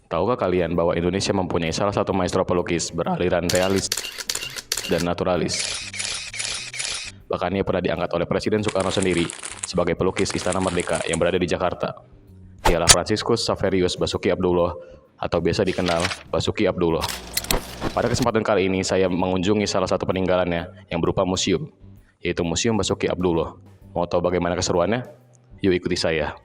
Tahukah kalian bahwa Indonesia mempunyai salah satu maestro pelukis beraliran realis dan naturalis? Bahkan ia pernah diangkat oleh Presiden Soekarno sendiri sebagai pelukis Istana Merdeka yang berada di Jakarta. Dialah Franciscus Saverius Basuki Abdullah atau biasa dikenal Basuki Abdullah. Pada kesempatan kali ini saya mengunjungi salah satu peninggalannya yang berupa museum, yaitu Museum Basuki Abdullah. Mau tahu bagaimana keseruannya? Yuk ikuti saya.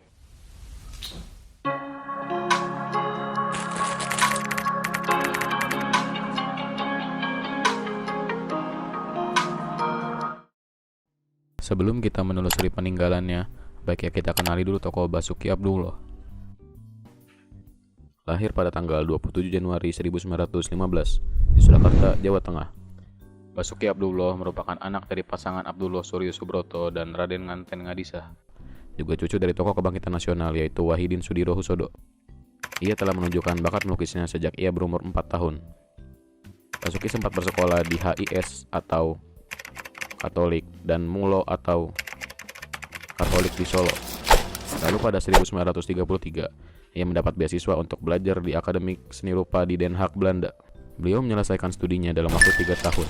Sebelum kita menelusuri peninggalannya, baiknya kita kenali dulu tokoh Basuki Abdullah. Lahir pada tanggal 27 Januari 1915 di Surakarta, Jawa Tengah. Basuki Abdullah merupakan anak dari pasangan Abdullah Suryo Subroto dan Raden Nganten Ngadisah, juga cucu dari tokoh kebangkitan nasional yaitu Wahidin Sudirohusodo. Ia telah menunjukkan bakat melukisnya sejak ia berumur 4 tahun. Basuki sempat bersekolah di HIS atau Katolik dan Mulo atau Katolik di Solo. Lalu pada 1933, ia mendapat beasiswa untuk belajar di Akademik Seni Rupa di Den Haag, Belanda. Beliau menyelesaikan studinya dalam waktu 3 tahun.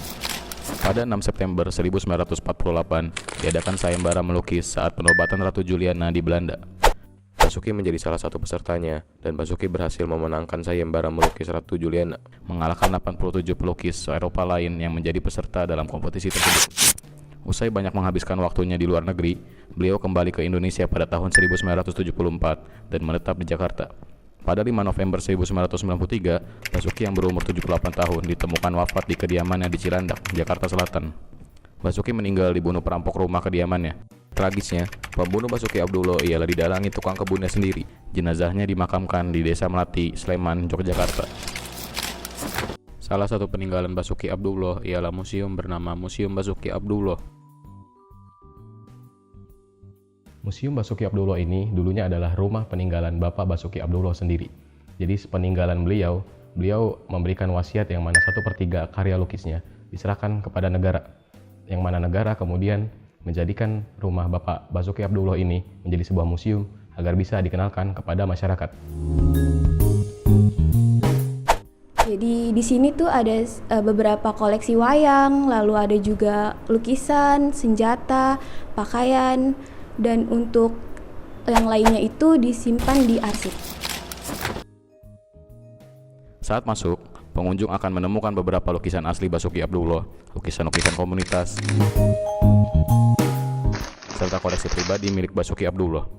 Pada 6 September 1948, diadakan sayembara melukis saat penobatan Ratu Juliana di Belanda. Basuki menjadi salah satu pesertanya, dan Basuki berhasil memenangkan sayembara melukis Ratu Juliana, mengalahkan 87 pelukis Eropa lain yang menjadi peserta dalam kompetisi tersebut. Usai banyak menghabiskan waktunya di luar negeri, beliau kembali ke Indonesia pada tahun 1974 dan menetap di Jakarta. Pada 5 November 1993, Basuki yang berumur 78 tahun ditemukan wafat di kediamannya di Cilandak, Jakarta Selatan. Basuki meninggal dibunuh perampok rumah kediamannya. Tragisnya, pembunuh Basuki Abdullah ialah didalangi tukang kebunnya sendiri. Jenazahnya dimakamkan di Desa Melati, Sleman, Yogyakarta. Salah satu peninggalan Basuki Abdullah ialah museum bernama Museum Basuki Abdullah. Museum Basuki Abdullah ini dulunya adalah rumah peninggalan Bapak Basuki Abdullah sendiri. Jadi sepeninggalan beliau memberikan wasiat yang mana 1/3 karya lukisnya diserahkan kepada negara. Yang mana negara kemudian menjadikan rumah Bapak Basuki Abdullah ini menjadi sebuah museum agar bisa dikenalkan kepada masyarakat. Jadi di sini tuh ada beberapa koleksi wayang, lalu ada juga lukisan, senjata, pakaian, dan untuk yang lainnya itu disimpan di arsip. Saat masuk, pengunjung akan menemukan beberapa lukisan asli Basuki Abdullah, lukisan-lukisan komunitas, serta koleksi pribadi milik Basuki Abdullah.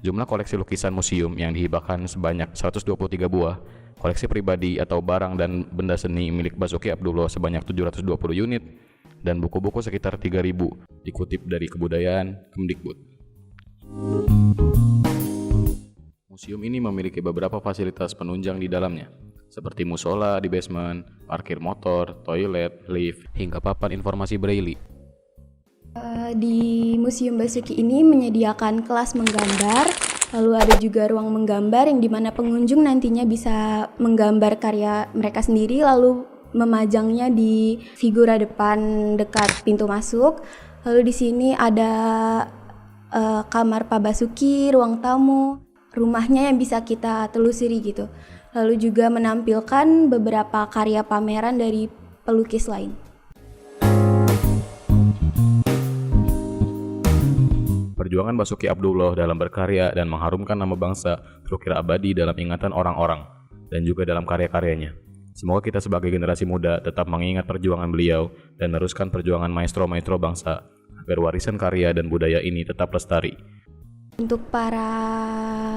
Jumlah koleksi lukisan museum yang dihibahkan sebanyak 123 buah, koleksi pribadi atau barang dan benda seni milik Basuki Abdullah sebanyak 720 unit, dan buku-buku sekitar 3.000, dikutip dari Kebudayaan Kemdikbud. Museum ini memiliki beberapa fasilitas penunjang di dalamnya, seperti musola di basement, parkir motor, toilet, lift, hingga papan informasi braille. Di Museum Basuki ini menyediakan kelas menggambar, lalu ada juga ruang menggambar yang dimana pengunjung nantinya bisa menggambar karya mereka sendiri lalu memajangnya di figura depan dekat pintu masuk. Lalu di sini ada kamar Pak Basuki, ruang tamu, rumahnya yang bisa kita telusuri gitu. Lalu juga menampilkan beberapa karya pameran dari pelukis lain. Perjuangan Basuki Abdullah dalam berkarya dan mengharumkan nama bangsa terukir abadi dalam ingatan orang-orang dan juga dalam karya-karyanya. Semoga kita sebagai generasi muda tetap mengingat perjuangan beliau dan meneruskan perjuangan maestro-maestro bangsa agar warisan karya dan budaya ini tetap lestari. Untuk para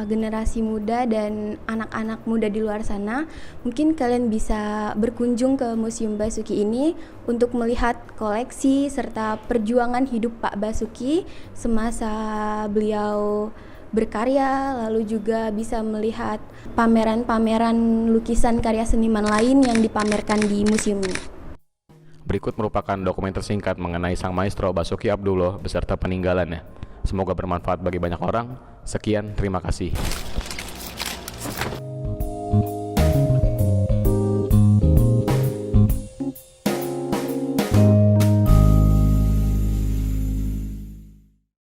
generasi muda dan anak-anak muda di luar sana, mungkin kalian bisa berkunjung ke Museum Basuki ini untuk melihat koleksi serta perjuangan hidup Pak Basuki semasa beliau berkarya, lalu juga bisa melihat pameran-pameran lukisan karya seniman lain yang dipamerkan di museum ini. Berikut merupakan dokumen tersingkat mengenai sang maestro Basuki Abdullah beserta peninggalannya. Semoga bermanfaat bagi banyak orang. Sekian, terima kasih.